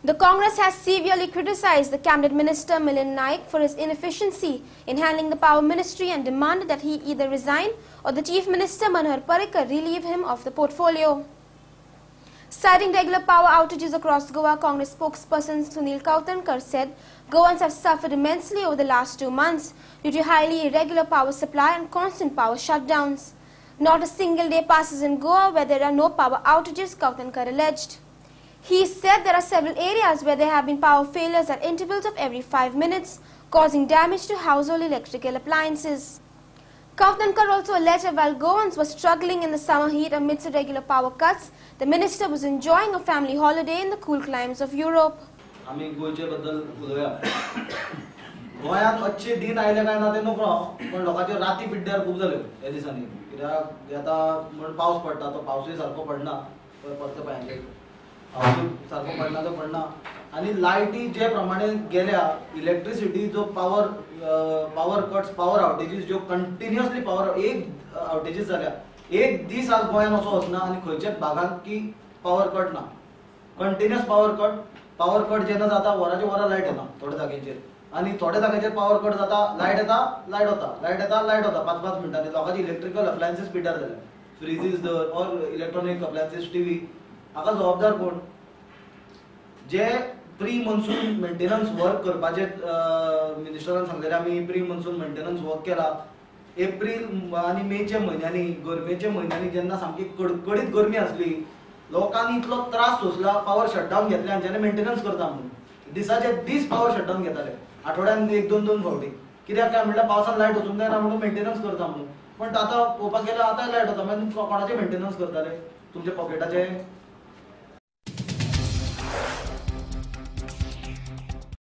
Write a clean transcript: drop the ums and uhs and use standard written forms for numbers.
The Congress has severely criticized the Cabinet Minister Milind Naik for his inefficiency in handling the Power Ministry and demanded that he either resign or the Chief Minister Manohar Parrikar relieve him of the portfolio. Citing regular power outages across Goa, Congress spokesperson Sunil Kautankar said Goans have suffered immensely over the last 2 months due to highly irregular power supply and constant power shutdowns. Not a single day passes in Goa where there are no power outages, Kautankar alleged. He said there are several areas where there have been power failures at intervals of every 5 minutes, causing damage to household electrical appliances. Kautankar also alleged that while Goans were struggling in the summer heat amidst irregular power cuts, the minister was enjoying a family holiday in the cool climes of Europe. आम्ही गोयचे बद्दल उलोवया. गोंयांत अच्छे दिन आयले काय ना ते नकळो, पण लोकांच्यो राती पिड्ड्यार खूब जाल्यो ह्या दिसांनी. कित्याक आतां म्हण पावस पडटा तो पावसूय सारको पडना परते पांयांचेर. पावसूय सारको पडना तो पडना आनी लायटी जे प्रमाणे गेल्या इलेक्ट्रिसिटी जो पावर कट्स पावर आउटेजीस जो कंटिन्युअसली पावर एक आउटेजीस जाल्या एक दीस आज गोंयांत असो वचना आनी खंयच्याच भागांत की पावर कट ना. कंटिन्युअस पावर कट जेन्ना जाता वरांचे वरां लायट येना थोड्या जाग्यांचेर आनी थोड्या जाग्यांचेर पावर कट जाता लायट येता लायट वता लायट येता लायट वता 5-5 मिनटांनी. लोकांची इलेक्ट्रिकल अप्लायन्सीस पिड्ड्यार जाल्या. फ्रिजीस धर ऑर इलेक्ट्रॉनिक अप्लायन्सीस टीव्ही हाका जबाबदार कोण? जे प्री मॉन्सून मेंटेनन्स वर्क करपाचे मिनिस्टरान सांगलेले आमी प्री मॉन्सून मेंटेनन्स वर्क केला. एप्रील आनी मेच्या म्हयन्यांनी गरमेच्या म्हयन्यांनी जेन्ना सामकी कडकडीत गरमी आसली लोकांनी इतलो त्रास सोंसला पावर शटडावन घेतले आनी जेन्ना मेंटेनन्स करता म्हणून दिसाचे दीस पावर शटडावन घेताले आठवड्यान 1-2 फावटी. कित्याक काय म्हणल्यार पावसान लायट वचूंक जायना म्हणून मेंटेनन्स करता म्हणून. पण आतां पळोवपाक गेल्यार आतां लायट वता मागीर कोणाचें मेंटेनन्स करताले? तुमच्या पॉकेटाचे